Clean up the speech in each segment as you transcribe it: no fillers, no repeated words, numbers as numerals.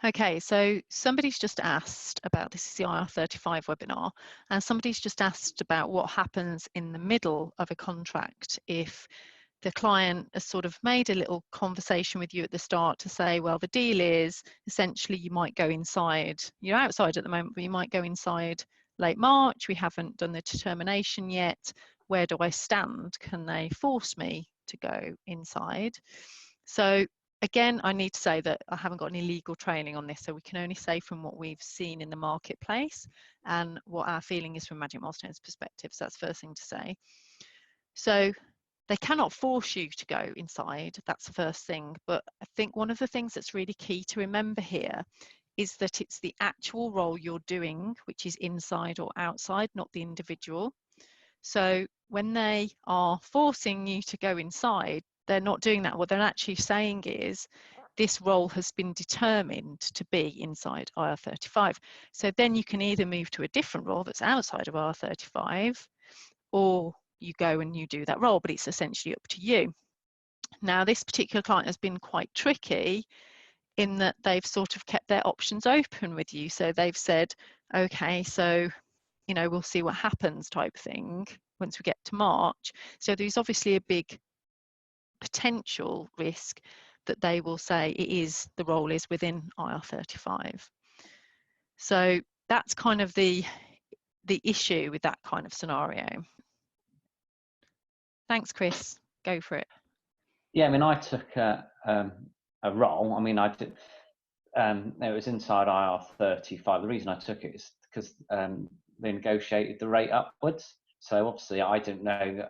Okay, so somebody's just asked about, this is the IR35 webinar, and somebody's just asked about what happens in the middle of a contract if the client has sort of made a little conversation with you at the start to say, well, the deal is essentially you might go inside, you're outside at the moment, but you might go inside late March, we haven't done the determination yet, where do I stand? Can they force me to go inside? So again, I need to say that I haven't got any legal training on this, so we can only say from what we've seen in the marketplace and what our feeling is from Magic Milestone's perspective. So that's the first thing to say. So they cannot force you to go inside, that's the first thing. But I think one of the things that's really key to remember here is that it's the actual role you're doing, which is inside or outside, not the individual. So when they are forcing you to go inside, they're not doing that. What they're actually saying is, this role has been determined to be inside IR35. So then you can either move to a different role that's outside of IR35, or you go and you do that role, but it's essentially up to you. Now, this particular client has been quite tricky in that they've sort of kept their options open with you. So they've said, okay, so, you know, we'll see what happens type thing once we get to March. So there's obviously a big potential risk that they will say the role is within IR35. So that's kind of the issue with that kind of scenario. Thanks, Chris. Go for it. Yeah, I mean, I took a role. I mean, I did. It was inside IR35. The reason I took it is because they negotiated the rate upwards. So obviously, I didn't know,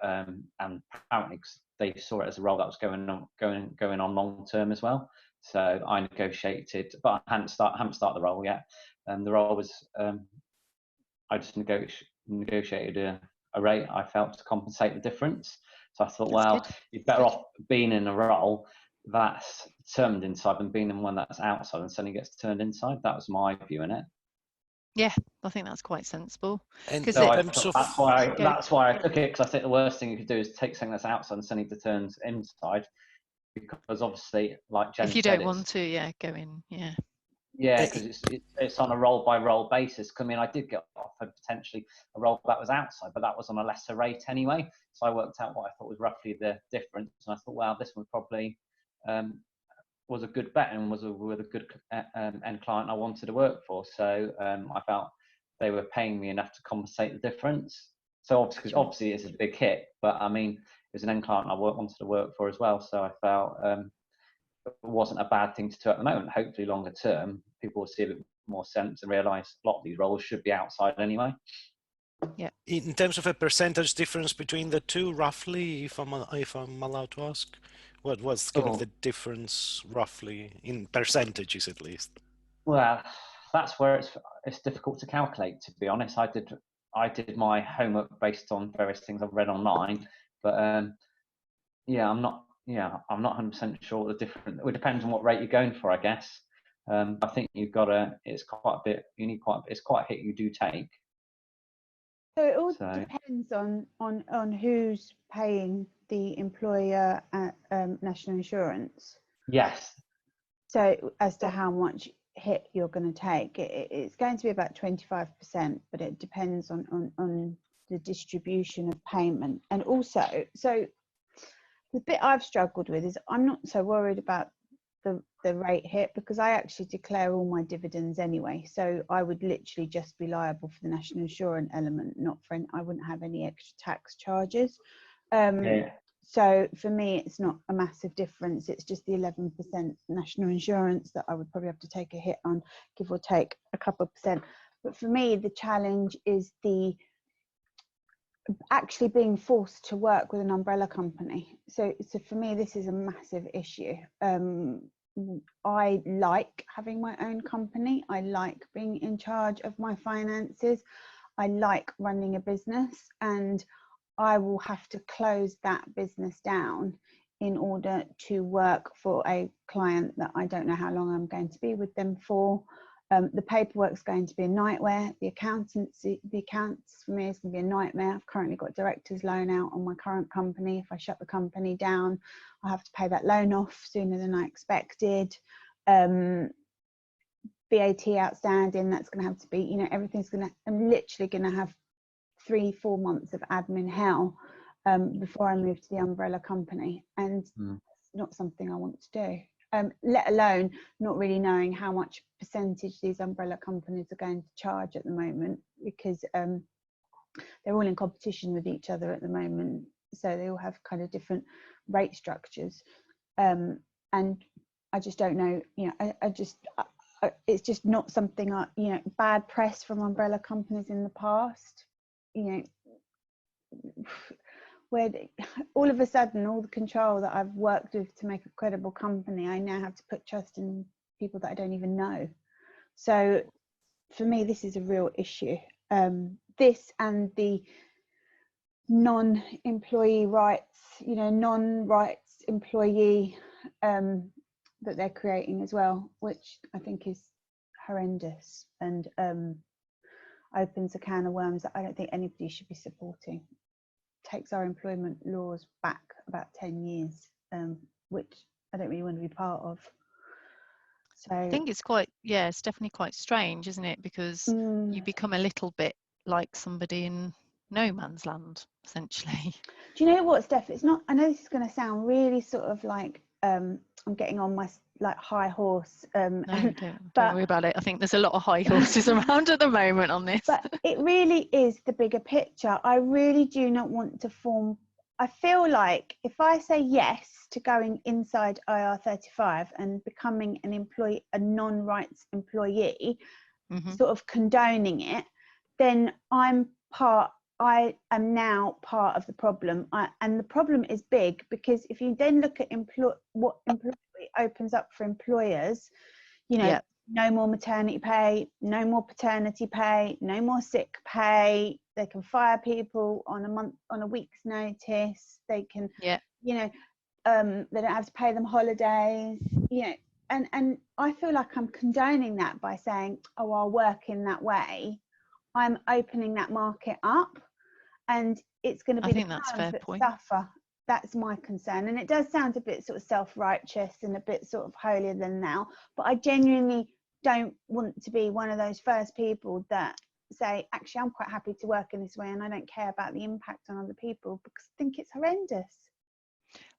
and apparently they saw it as a role that was going on long term as well. So I negotiated, but I hadn't started the role yet. The role was, I just negotiated a rate I felt to compensate the difference. So I thought, well, you're better off being in a role that's determined inside than being in one that's outside and suddenly gets turned inside. That was my view in it. Yeah, I think that's quite sensible. And so that's why I took it, because I think the worst thing you could do is take something that's outside and suddenly it turns inside, because obviously, like Jen said, if you don't want to, go in, yeah, because it's on a role by role basis. I mean, I did get offered potentially a role that was outside, but that was on a lesser rate anyway. So I worked out what I thought was roughly the difference, and I thought, wow, this one probably was a good bet and was with a good end client I wanted to work for. So I felt they were paying me enough to compensate the difference. So obviously it's a big hit, but I mean, it was an end client I wanted to work for as well. So I felt it wasn't a bad thing to do at the moment. Hopefully longer term, people will see a bit more sense and realise a lot of these roles should be outside anyway. Yeah. In terms of a percentage difference between the two, roughly, if I'm allowed to ask, what was kind of the difference roughly in percentages at least? Well, that's where it's difficult to calculate, to be honest. I did my homework based on various things I've read online, but I'm not 100% sure the difference. It depends on what rate you're going for, I guess. I think you've got it's quite a bit. It's quite a hit you do take. So it all depends on who's paying the employer national insurance. Yes. So as to how much hit you're going to take, it's going to be about 25%, but it depends on the distribution of payment. And also, so the bit I've struggled with is I'm not so worried about the rate hit, because I actually declare all my dividends anyway. So I would literally just be liable for the national insurance element, I wouldn't have any extra tax charges. So for me, it's not a massive difference. It's just the 11% national insurance that I would probably have to take a hit on, give or take a couple of percent. But for me, the challenge is actually being forced to work with an umbrella company. So for me, this is a massive issue. I like having my own company. I like being in charge of my finances. I like running a business, and I will have to close that business down in order to work for a client that I don't know how long I'm going to be with them for. The paperwork's going to be a nightmare. The accounts for me is going to be a nightmare. I've currently got director's loan out on my current company. If I shut the company down, I'll have to pay that loan off sooner than I expected. VAT outstanding, that's going to have to be, you know, everything's going to, I'm literally going to have 3-4 months of admin hell before I move to the umbrella company, and it's not something I want to do, let alone not really knowing how much percentage these umbrella companies are going to charge at the moment, because they're all in competition with each other at the moment, so they all have kind of different rate structures, and I just don't know, you know, it's just not something you know, bad press from umbrella companies in the past, you know, where all of a sudden all the control that I've worked with to make a credible company, I now have to put trust in people that I don't even know. So for me, this is a real issue. This and the non-employee rights, you know, non-rights employee that they're creating as well, which I think is horrendous, and opens a can of worms that I don't think anybody should be supporting. Takes our employment laws back about 10 years, which I don't really want to be part of. So I think it's quite, yeah, it's definitely quite strange, isn't it? Because you become a little bit like somebody in no man's land, essentially. Do you know what, Steph? It's not, I know this is going to sound really sort of like I'm getting on my like high horse. No, don't worry about it. I think there's a lot of high horses around at the moment on this. But it really is the bigger picture. I really do not want to form, I feel like if I say yes to going inside IR35 and becoming an employee, a non-rights employee, sort of condoning it, then I am now part of the problem. And the problem is big, because if you then look at what employee opens up for employers, you know, no more maternity pay, no more paternity pay, no more sick pay. They can fire people on a week's notice. They can, you know, they don't have to pay them holidays, you know, and I feel like I'm condoning that by saying, oh, I'll work in that way. I'm opening that market up, and it's going to be the firms that suffer. That's my concern. And it does sound a bit sort of self-righteous and a bit sort of holier than thou, but I genuinely don't want to be one of those first people that say, actually, I'm quite happy to work in this way and I don't care about the impact on other people, because I think it's horrendous.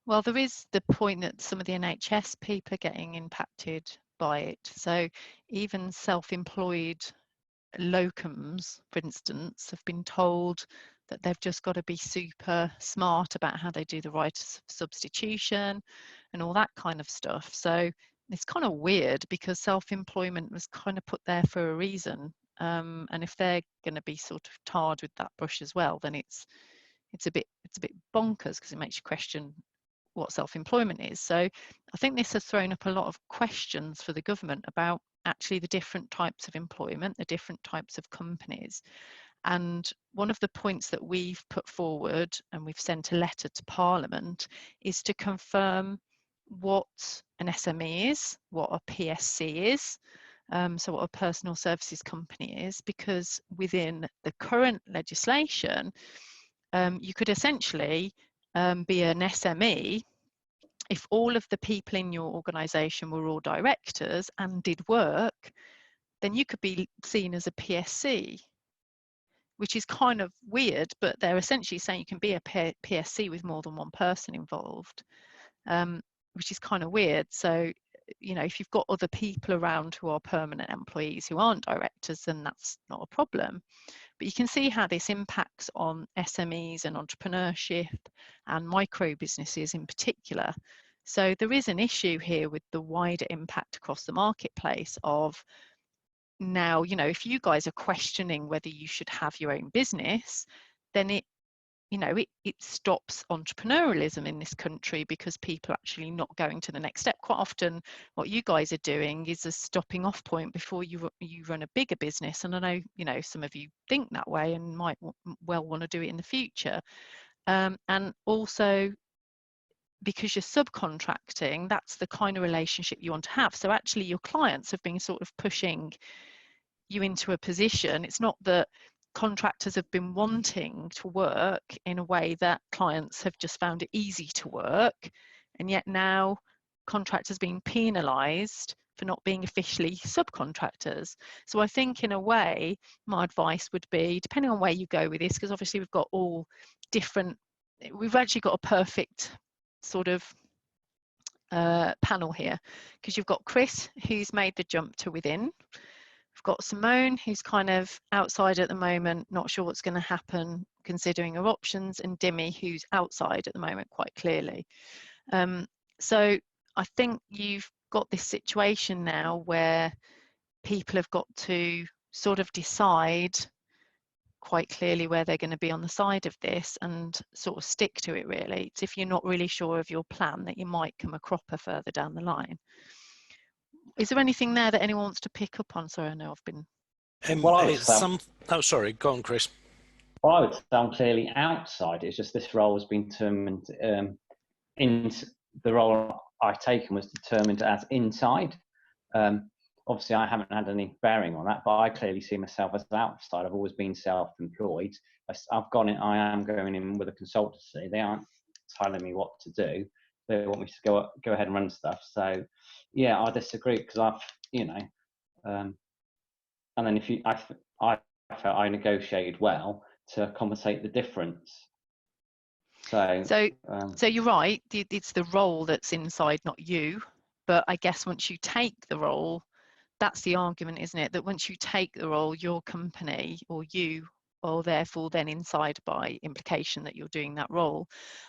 Well, there is the point that some of the NHS people are getting impacted by it. So even self-employed locums, for instance, have been told that they've just got to be super smart about how they do the right of substitution and all that kind of stuff. So it's kind of weird, because self-employment was kind of put there for a reason. And if they're going to be sort of tarred with that brush as well, then it's a bit bonkers, because it makes you question what self-employment is. So I think this has thrown up a lot of questions for the government about actually the different types of employment, the different types of companies. And one of the points that we've put forward, and we've sent a letter to Parliament, is to confirm what an SME is, what a PSC is, so what a personal services company is, because within the current legislation, you could essentially be an SME if all of the people in your organisation were all directors and did work. Then you could be seen as a PSC, which is kind of weird, but they're essentially saying you can be a PSC with more than one person involved, which is kind of weird. So, you know, if you've got other people around who are permanent employees who aren't directors, then that's not a problem. But you can see how this impacts on SMEs and entrepreneurship and micro businesses in particular. So there is an issue here with the wider impact across the marketplace of, now, you know, if you guys are questioning whether you should have your own business, then it stops entrepreneurialism in this country, because people are actually not going to the next step. Quite often what you guys are doing is a stopping off point before you run a bigger business. And I know, you know, some of you think that way and might well want to do it in the future. And also, because you're subcontracting, that's the kind of relationship you want to have. So actually your clients have been sort of pushing you into a position. It's not that contractors have been wanting to work in a way that clients have just found it easy to work, and yet now contractors being penalised for not being officially subcontractors. So I think in a way, my advice would be, depending on where you go with this, because obviously we've got all different, we've actually got a perfect sort of panel here, because you've got Chris, who's made the jump to within. We've got Simone, who's kind of outside at the moment, not sure what's going to happen, considering her options, and Dimi, who's outside at the moment quite clearly. So I think you've got this situation now where people have got to sort of decide quite clearly where they're going to be on the side of this and sort of stick to it, really. It's if you're not really sure of your plan that you might come a cropper further down the line. Is there anything there that anyone wants to pick up on? Sorry, I know I've been... Oh, sorry, go on, Chris. Well, I would say I'm clearly outside. It's just this role has been determined, in the role I've taken was determined as inside. Obviously, I haven't had any bearing on that, but I clearly see myself as outside. I've always been self-employed. I've gone in, I am going in with a consultancy. They aren't telling me what to do. They want me to go ahead and run stuff. So, yeah, I disagree because I've, you know, and then I felt I negotiated well to compensate the difference. So you're right. It's the role that's inside, not you. But I guess once you take the role, that's the argument, isn't it? That once you take the role, your company or you are therefore then inside by implication that you're doing that role.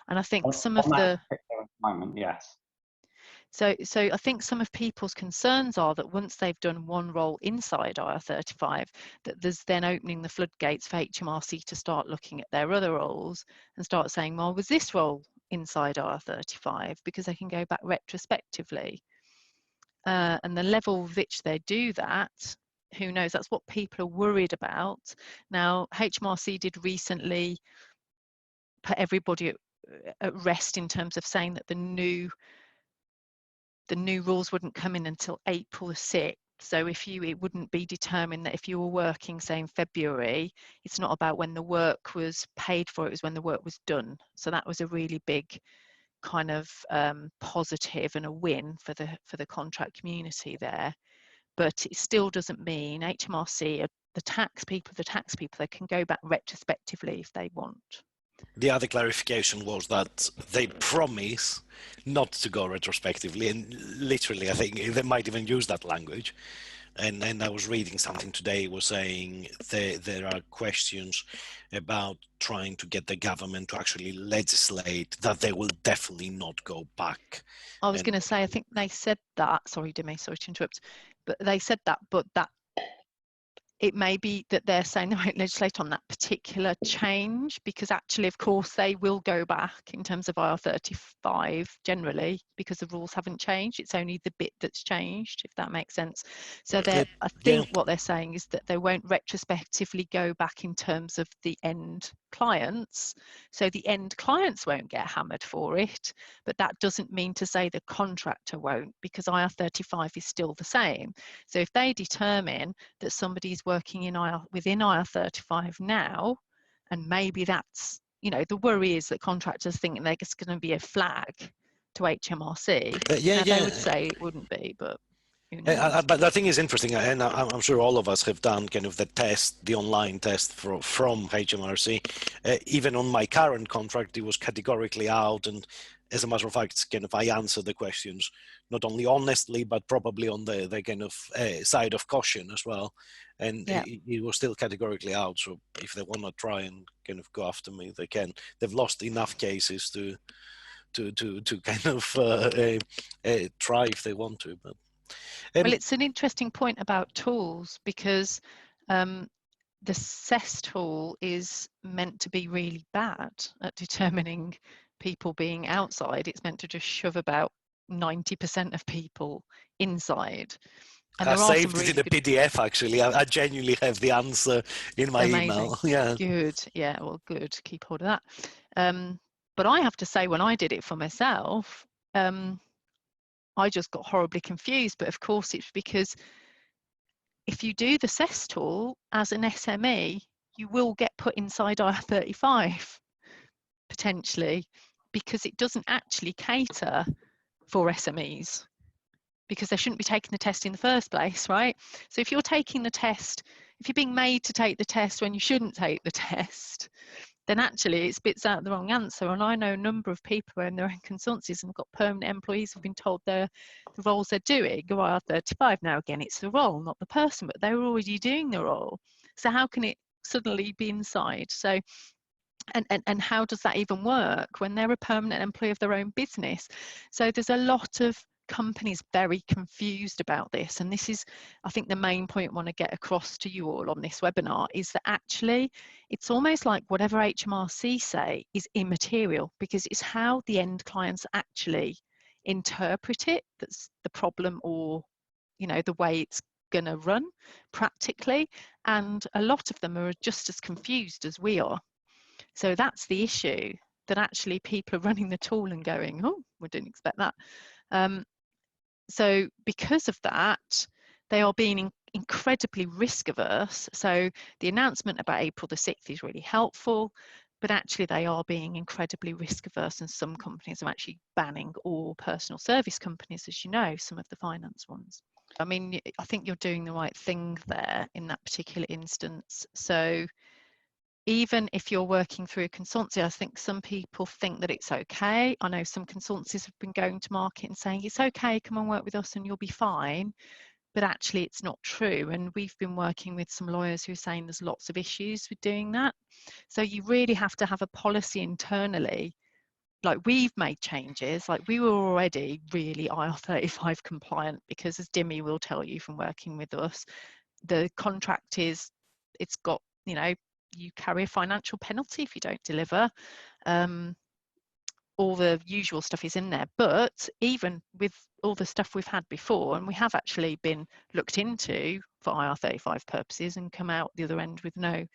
And I think some of the moment, yes. So I think some of people's concerns are that once they've done one role inside IR35, that there's then opening the floodgates for HMRC to start looking at their other roles and start saying, well, was this role inside IR35? Because they can go back retrospectively. And the level with which they do that, who knows? That's what people are worried about. Now, HMRC did recently put everybody at rest in terms of saying that the new rules wouldn't come in until April the 6th. So it wouldn't be determined that if you were working, say, in February, it's not about when the work was paid for, it was when the work was done. So that was a really big kind of positive and a win for the contract community there. But it still doesn't mean HMRC, the tax people, they can go back retrospectively if they want. The other clarification was that they promise not to go retrospectively, and literally I think they might even use that language. And I was reading something today was saying there are questions about trying to get the government to actually legislate that they will definitely not go back. I was going to say, I think they said that, sorry Dimi, sorry to interrupt, but they said that, but that it may be that they're saying they won't legislate on that particular change, because actually, of course, they will go back in terms of IR35 generally, because the rules haven't changed. It's only the bit that's changed, if that makes sense. So I think what they're saying is that they won't retrospectively go back in terms of the end clients. So the end clients won't get hammered for it, but that doesn't mean to say the contractor won't, because IR35 is still the same. So if they determine that somebody's working within IR35 now, and maybe that's, you know, the worry is that contractors think they're just going to be a flag to HMRC. They would say it wouldn't be, but but I think it's interesting, and I'm sure all of us have done kind of the test, the online test from HMRC. Even on my current contract, it was categorically out, and as a matter of fact, kind of I answered the questions not only honestly, but probably on the kind of side of caution as well. And it was still categorically out. So if they want to try and kind of go after me, they can. They've lost enough cases to kind of try if they want to, but. Well, it's an interesting point about tools, because the CES tool is meant to be really bad at determining people being outside. It's meant to just shove about 90% of people inside. And I saved it in a PDF, actually. I genuinely have the answer in my email. Yeah. Good. Yeah, well, good. Keep hold of that. But I have to say, when I did it for myself, I just got horribly confused. But of course, it's because if you do the CES tool as an SME, you will get put inside IR35 potentially, because it doesn't actually cater for SMEs, because they shouldn't be taking the test in the first place, right? So if you're taking the test, if you're being made to take the test when you shouldn't take the test, then actually it spits out the wrong answer. And I know a number of people who are in their own consultancies and have got permanent employees who've been told the roles they're doing are IR35. Now, again, it's the role, not the person, but they were already doing the role. So how can it suddenly be inside? So, and how does that even work when they're a permanent employee of their own business? So there's a lot of companies very confused about this, and this is, I think, the main point I want to get across to you all on this webinar, is that actually it's almost like whatever HMRC say is immaterial, because it's how the end clients actually interpret it that's the problem, or the way it's going to run practically. And a lot of them are just as confused as we are. So that's the issue, that actually people are running the tool and going, oh, we didn't expect that. So because of that, they are being incredibly risk averse. So the announcement about April the 6th is really helpful, but actually they are being incredibly risk averse, and some companies are actually banning all personal service companies, as you know, some of the finance ones. I mean, I think you're doing the right thing there in that particular instance. So even if you're working through a consultancy, I think some people think that it's okay. I know some consultancies have been going to market and saying, it's okay, come and work with us and you'll be fine. But actually it's not true. And we've been working with some lawyers who are saying there's lots of issues with doing that. So you really have to have a policy internally. Like, we've made changes, like we were already really IR35 compliant, because as Dimmy will tell you from working with us, the contract is, it's got, you carry a financial penalty if you don't deliver. All the usual stuff is in there, but even with all the stuff we've had before, and we have actually been looked into for IR35 purposes and come out the other end with no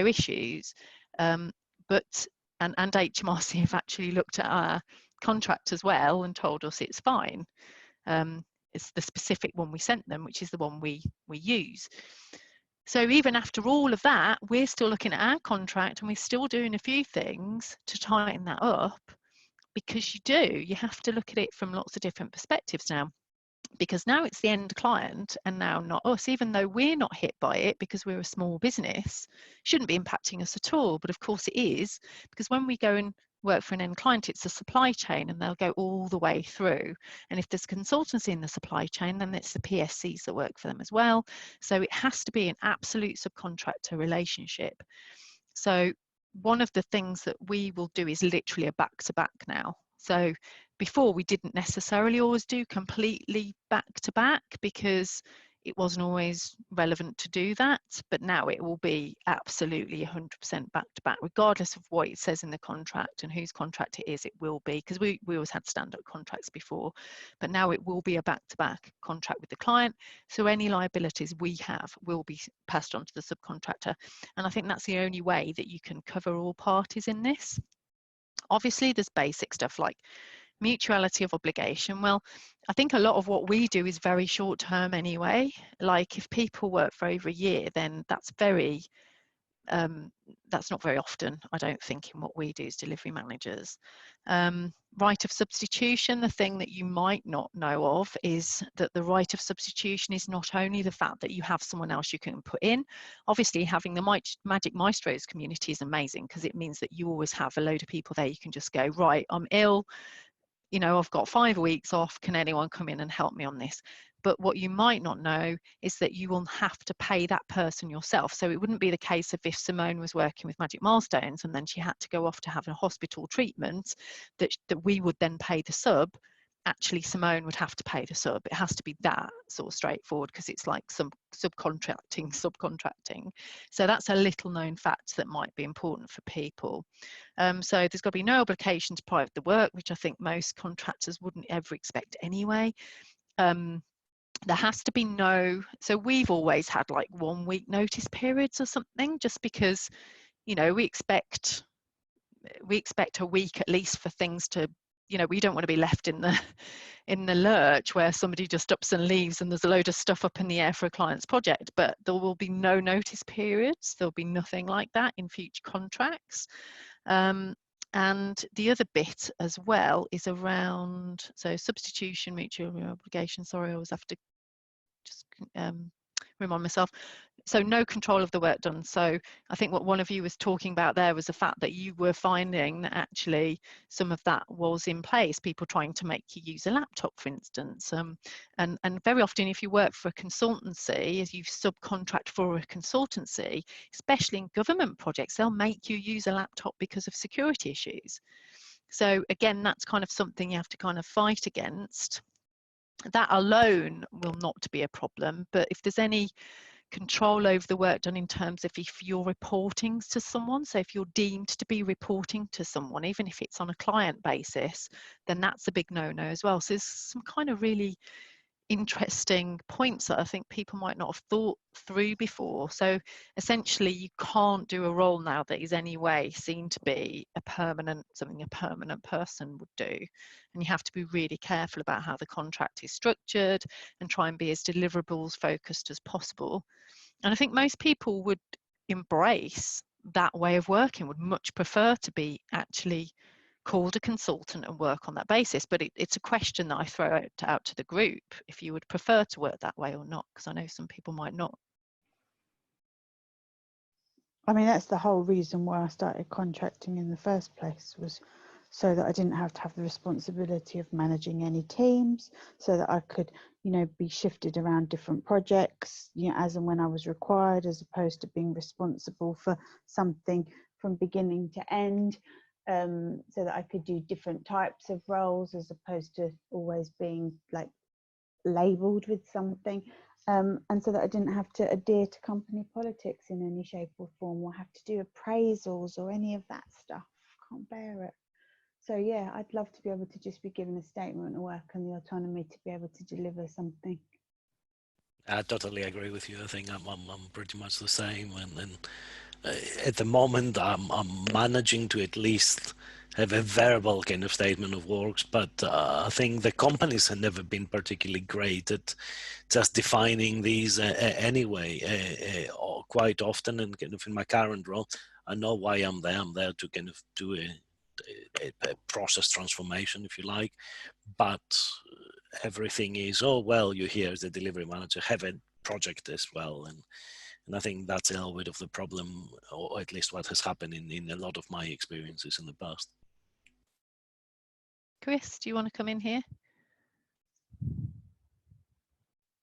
issues. But HMRC have actually looked at our contract as well and told us it's fine. It's the specific one we sent them, which is the one we use. So even after all of that, we're still looking at our contract and we're still doing a few things to tighten that up, because you have to look at it from lots of different perspectives now, because now it's the end client and now not us, even though we're not hit by it because we're a small business, shouldn't be impacting us at all. But of course it is, because when we go and work for an end client, it's a supply chain and they'll go all the way through. And if there's consultancy in the supply chain, then it's the PSCs that work for them as well. So it has to be an absolute subcontractor relationship. So one of the things that we will do is literally a back-to-back now. So before, we didn't necessarily always do completely back-to-back because it wasn't always relevant to do that, but now it will be absolutely 100% back-to-back, regardless of what it says in the contract and whose contract it is. It will be, because we always had stand-up contracts before, but now it will be a back-to-back contract with the client. So any liabilities we have will be passed on to the subcontractor. And I think that's the only way that you can cover all parties in this. Obviously, there's basic stuff like mutuality of obligation. Well, I think a lot of what we do is very short term anyway. Like, if people work for over a year, then that's not very often, I don't think, in what we do as delivery managers. Right of substitution, the thing that you might not know of is that the right of substitution is not only the fact that you have someone else you can put in. Obviously, having the Magic Maestros community is amazing, because it means that you always have a load of people there you can just go, right, I'm ill, I've got 5 weeks off, can anyone come in and help me on this? But what you might not know is that you will have to pay that person yourself. So it wouldn't be the case of if Simone was working with Magic Milestones and then she had to go off to have a hospital treatment, that we would then pay the sub. Actually, Simone would have to pay the sub. It has to be that sort of straightforward, because it's like some subcontracting. So that's a little known fact that might be important for people. So there's got to be no obligation to private the work, which I think most contractors wouldn't ever expect anyway. There has to be so we've always had like 1 week notice periods or something, just because, we expect a week at least for things to, we don't want to be left in the lurch where somebody just ups and leaves and there's a load of stuff up in the air for a client's project. But there will be no notice periods. There'll be nothing like that in future contracts. And the other bit as well is around, so substitution, mutual obligation. Sorry, I always have to just remind myself. So no control of the work done. So I think what one of you was talking about there was the fact that you were finding that actually some of that was in place, people trying to make you use a laptop, for instance. And very often if you work for a consultancy, as you subcontract for a consultancy, especially in government projects, they'll make you use a laptop because of security issues. So again, that's kind of something you have to kind of fight against. That alone will not be a problem, but if there's any control over the work done in terms of if you're reporting to someone, so if you're deemed to be reporting to someone, even if it's on a client basis, then that's a big no-no as well. So there's some kind of really interesting points that I think people might not have thought through before. So essentially you can't do a role now that is any way seen to be something a permanent person would do, and you have to be really careful about how the contract is structured and try and be as deliverables focused as possible. And I think most people would embrace that way of working, would much prefer to be actually called a consultant and work on that basis. But it's a question that I throw out to the group, if you would prefer to work that way or not, because I know some people might not. I mean, that's the whole reason why I started contracting in the first place, was so that I didn't have to have the responsibility of managing any teams, so that I could, you know, be shifted around different projects, you know, as and when I was required, as opposed to being responsible for something from beginning to end. So that I could do different types of roles as opposed to always being like labelled with something, and so that I didn't have to adhere to company politics in any shape or form, or have to do appraisals or any of that stuff. Can't bear it. So yeah, I'd love to be able to just be given a statement of work and the autonomy to be able to deliver something. I totally agree with you. I think I'm pretty much the same, and at the moment I'm managing to at least have a verbal kind of statement of works, but I think the companies have never been particularly great at just defining these anyway. Quite often, and kind of in my current role, I know why I'm there. I'm there to kind of do a process transformation, if you like, but everything is, oh well, you're here as the delivery manager, have a project as well, and I think that's a little bit of the problem, or at least what has happened in a lot of my experiences in the past. Chris, do you want to come in here?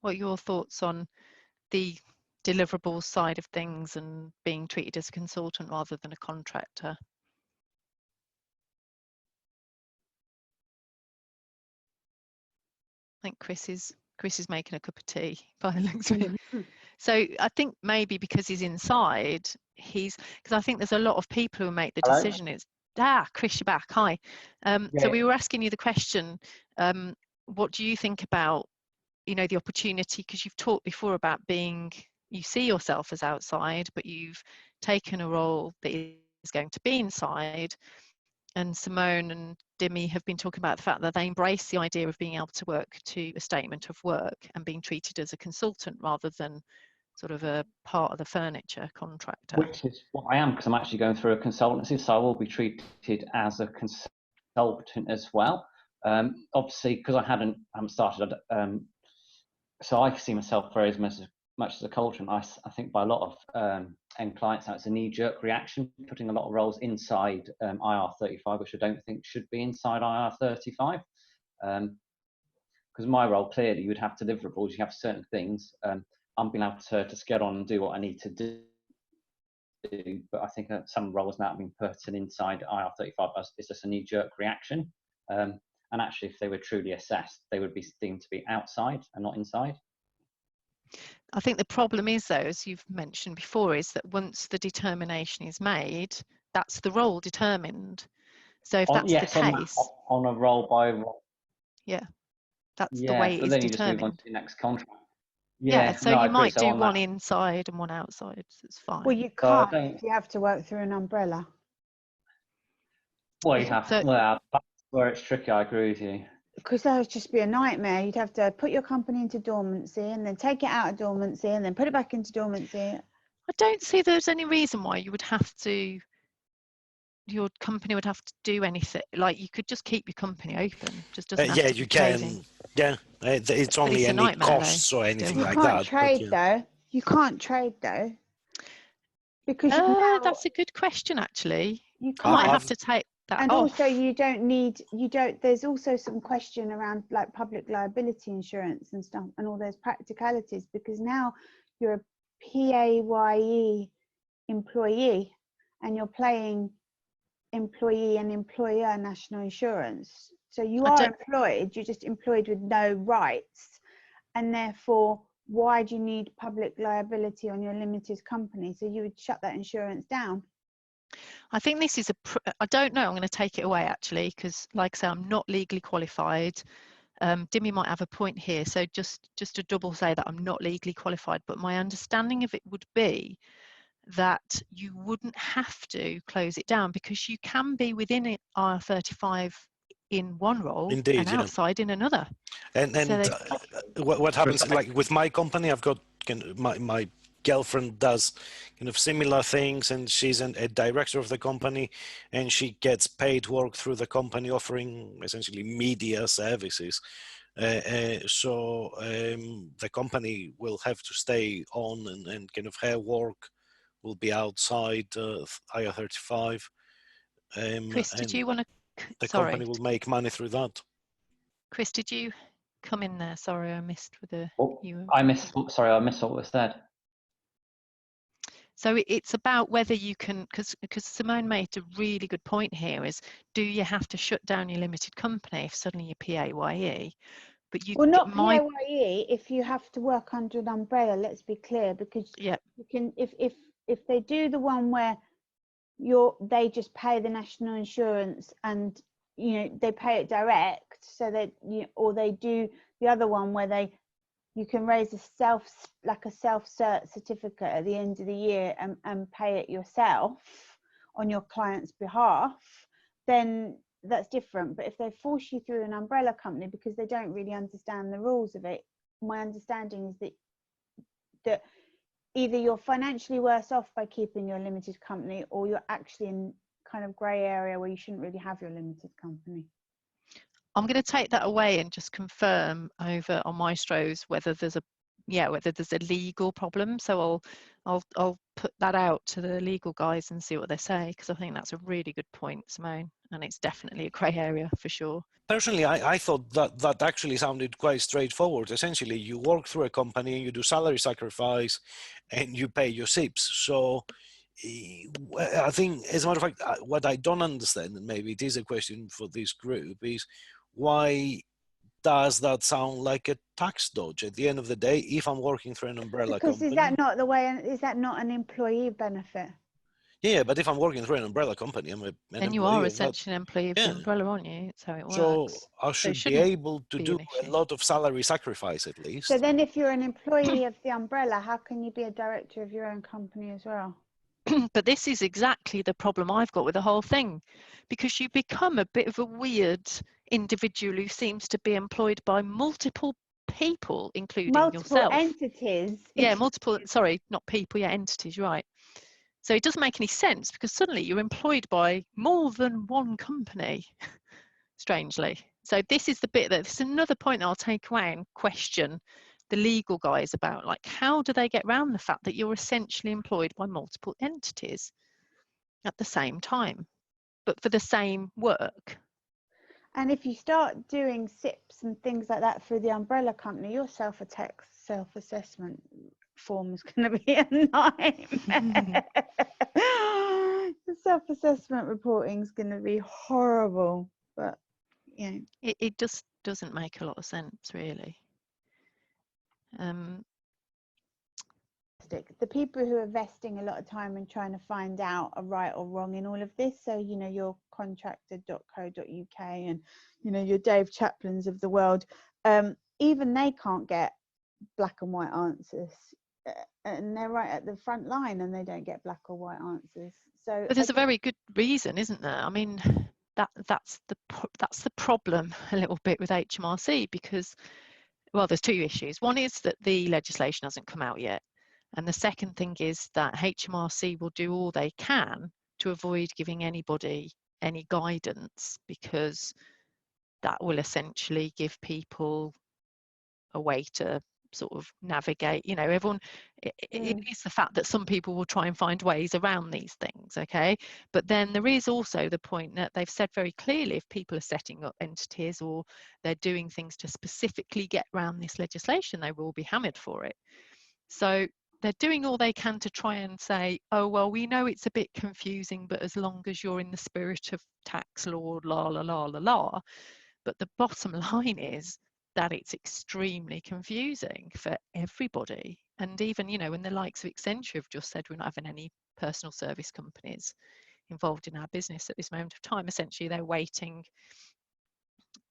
What are your thoughts on the deliverables side of things and being treated as a consultant rather than a contractor? I think Chris is making a cup of tea by the looks of it. So I think maybe because he's inside, because I think there's a lot of people who make the decision. It's Chris, you're back. Hi. So we were asking you the question, what do you think about, you know, the opportunity, because you've talked before about you see yourself as outside, but you've taken a role that is going to be inside. And Simone and Dimi have been talking about the fact that they embrace the idea of being able to work to a statement of work and being treated as a consultant rather than sort of a part of the furniture contractor. Which is what I am, because I'm actually going through a consultancy, so I will be treated as a consultant as well. Obviously, because I haven't started, so I see myself very much as a consultant. I think by a lot of end clients now, it's a knee-jerk reaction, putting a lot of roles inside IR35, which I don't think should be inside IR35. Because my role, clearly, you would have deliverables, you have certain things. I'm being able to just get on and do what I need to do. But I think some roles now have been put inside IR35 it's just a knee-jerk reaction. And actually, if they were truly assessed, they would be deemed to be outside and not inside. I think the problem is, though, as you've mentioned before, is that once the determination is made, that's the role determined. So if that's the case, on a role by role, that's the way it is then you determined. just move on to the next contract. So you might do one inside and one outside. So it's fine. Well, you can't. You have to work through an umbrella. Well, you have. That's where it's tricky. I agree with you. Because that would just be a nightmare. You'd have to put your company into dormancy and then take it out of dormancy and then put it back into dormancy. I don't see there's any reason why you would have to your company would have to do anything. Like, you could just keep your company open, just doesn't have Yeah, to you be closing. can. Yeah, it's But only it's a any nightmare though. costs or anything You Still. like can't that. But trade yeah. though. You can't trade though. Because now That's a good question, actually. you I might can't. have to take that And off. also there's also some question around like public liability insurance and stuff and all those practicalities, because now you're a PAYE employee and you're paying employee and employer national insurance. So you are employed, you're just employed with no rights, and therefore why do you need public liability on your limited company? So you would shut that insurance down. I think this is I don't know, I'm going to take it away actually, because like I say, I'm not legally qualified. Dimmy might have a point here, so just to double say that I'm not legally qualified, but my understanding of it would be that you wouldn't have to close it down, because you can be within it IR35 in one role Indeed, and outside in another. And So what happens, like with my company, I've got my girlfriend does kind of similar things, and she's a director of the company, and she gets paid work through the company offering essentially media services. So the company will have to stay on, and kind of her work will be outside IR35. Chris, did you want to? The Sorry, company will make money through that. Chris, did you come in there? Sorry, I missed with the. I missed what was said. So it's about whether you can, because Simone made a really good point here, is do you have to shut down your limited company if suddenly you're PAYE? But you, Well, not PAYE if you have to work under an umbrella, let's be clear, because yeah, you can, if they do the one where they just pay the national insurance and they pay it direct, so that or they do the other one where you can raise a self-cert certificate at the end of the year and pay it yourself on your client's behalf, then that's different. But if they force you through an umbrella company because they don't really understand the rules of it, my understanding is that either you're financially worse off by keeping your limited company, or you're actually in kind of grey area where you shouldn't really have your limited company. I'm going to take that away and just confirm over on Maestros whether there's a legal problem. So I'll put that out to the legal guys and see what they say, because I think that's a really good point, Simone, and it's definitely a grey area for sure. Personally, I thought that actually sounded quite straightforward. Essentially, you work through a company and you do salary sacrifice and you pay your SIPs. So I think, as a matter of fact, what I don't understand, and maybe it is a question for this group, is why does that sound like a tax dodge? At the end of the day, if I'm working through an umbrella company... Is that not the way, is that not an employee benefit? Yeah, but if I'm working through an umbrella company, I'm an then you are essentially an employee of the umbrella, aren't you? That's how it works. So I should be able to do a lot of salary sacrifice at least. So then if you're an employee of the umbrella, how can you be a director of your own company as well? But this is exactly the problem I've got with the whole thing, because you become a bit of a weird individual who seems to be employed by multiple people, including yourself. Entities. Yeah, sorry, not people, yeah, entities, right. So it doesn't make any sense, because suddenly you're employed by more than one company, strangely. So this is the bit this is another point that I'll take away and question the legal guys about, like, how do they get around the fact that you're essentially employed by multiple entities at the same time, but for the same work? And if you start doing SIPs and things like that through the umbrella company, your self-assessment form is going to be a nightmare. The self-assessment reporting is going to be horrible, but it just doesn't make a lot of sense, really. The people who are investing a lot of time and trying to find out a right or wrong in all of this, so your contractor.co.uk and your Dave Chaplins of the world, even they can't get black and white answers, and they're right at the front line and they don't get black or white answers. So but there's a very good reason, isn't there? I mean, that's the problem a little bit with HMRC, because, well, there's two issues. One is that the legislation hasn't come out yet, and the second thing is that HMRC will do all they can to avoid giving anybody any guidance, because that will essentially give people a way to sort of navigate. You know, everyone, it is the fact that some people will try and find ways around these things, okay? But then there is also the point that they've said very clearly, if people are setting up entities or they're doing things to specifically get around this legislation, they will be hammered for it. So they're doing all they can to try and say, oh, well, we know it's a bit confusing, but as long as you're in the spirit of tax law, la, la, la, la, la. But the bottom line is that it's extremely confusing for everybody. And even, you know, when the likes of Accenture have just said we're not having any personal service companies involved in our business at this moment of time, essentially they're waiting,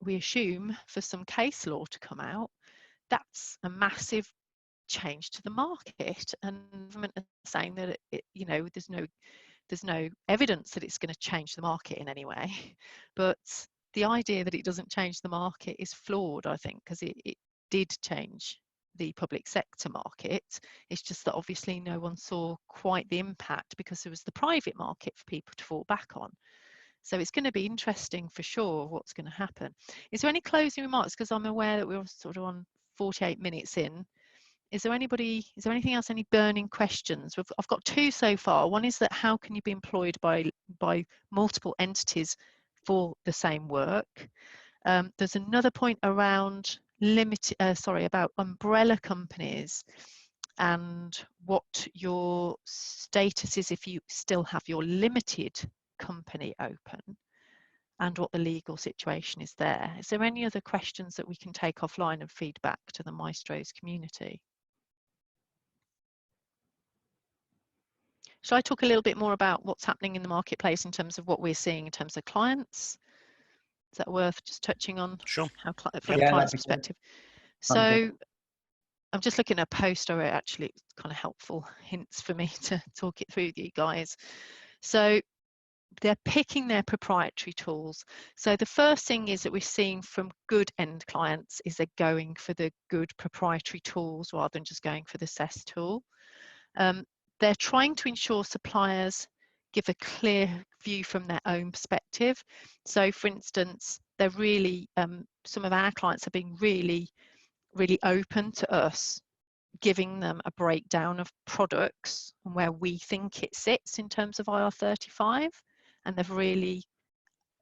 we assume, for some case law to come out. That's a massive change to the market, and the government are saying that you know, there's no evidence that it's going to change the market in any way. But the idea that it doesn't change the market is flawed, I think, because it did change the public sector market. It's just that obviously no one saw quite the impact because there was the private market for people to fall back on. So it's going to be interesting for sure what's going to happen. Is there any closing remarks? Because I'm aware that we're sort of on 48 minutes in. Is there anything else, any burning questions? I've got two so far. One is that how can you be employed by multiple entities for the same work? There's another point around about umbrella companies and what your status is if you still have your limited company open, and what the legal situation is there. Is there any other questions that we can take offline and feed back to the Maestros community? Shall I talk a little bit more about what's happening in the marketplace in terms of what we're seeing in terms of clients? Is that worth just touching on? Sure. How, from a client's perspective. So I'm just looking at a post I wrote, actually, it's kind of helpful hints for me to talk it through with you guys. So they're picking their proprietary tools. So the first thing is that we're seeing from good end clients is they're going for the good proprietary tools rather than just going for the SES tool. They're trying to ensure suppliers give a clear view from their own perspective. So for instance, they're really, some of our clients have been really open to us giving them a breakdown of products and where we think it sits in terms of IR35. And they've really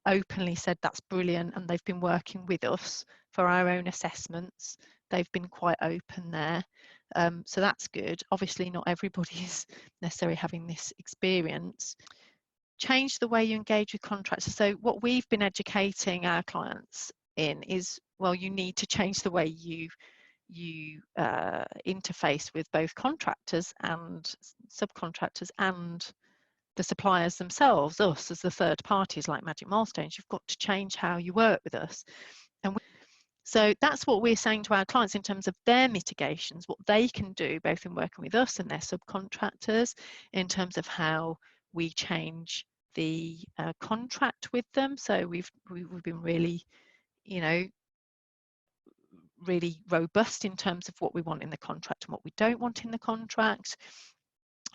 openly said that's brilliant, and they've been working with us for our own assessments. They've been quite open there. So that's good. Obviously not everybody is necessarily having this experience. Change the way you engage with contractors. So what we've been educating our clients in is, well, you need to change the way you interface with both contractors and subcontractors and the suppliers themselves, us as the third parties like Magic Milestones. You've got to change how you work with us. And so that's what we're saying to our clients in terms of their mitigations, what they can do both in working with us and their subcontractors, in terms of how we change the contract with them. So we've been really, you know, really robust in terms of what we want in the contract and what we don't want in the contract.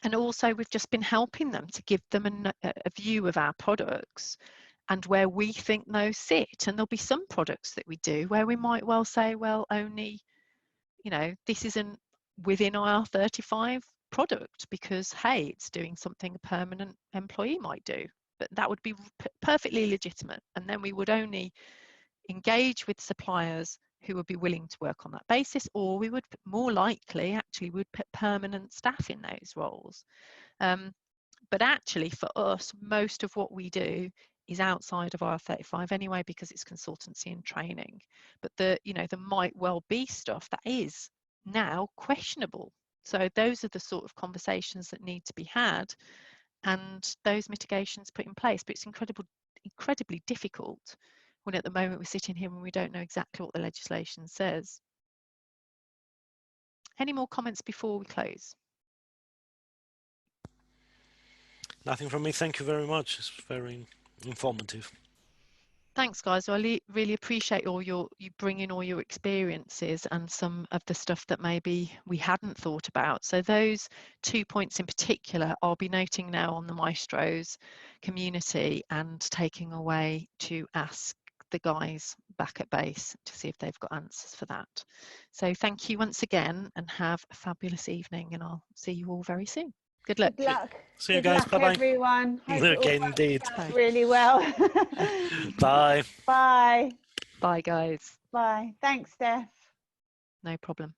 And also we've just been helping them to give them a view of our products and where we think those sit. And there'll be some products that we do where we might well say, well, only, you know, this isn't within IR35 product because, hey, it's doing something a permanent employee might do. But that would be perfectly legitimate. And then we would only engage with suppliers who would be willing to work on that basis, or we would more likely actually would put permanent staff in those roles. But actually for us, most of what we do is outside of IR35 anyway, because it's consultancy and training. But there might well be stuff that is now questionable. So those are the sort of conversations that need to be had and those mitigations put in place. But it's incredibly difficult when at the moment we're sitting here and we don't know exactly what the legislation says. Any more comments before we close? Nothing from me. Thank you very much. It's very informative. Thanks, guys. I really appreciate you bringing all your experiences and some of the stuff that maybe we hadn't thought about. So those 2 points in particular, I'll be noting now on the Maestros community and taking away to ask the guys back at base to see if they've got answers for that. So thank you once again, and have a fabulous evening, and I'll see you all very soon. Good luck. Good luck. See you Good guys. luck, Bye-bye. everyone. Hope it all Okay, works indeed. out really well. Bye. Bye. Bye, guys. Bye. Thanks, Steph. No problem.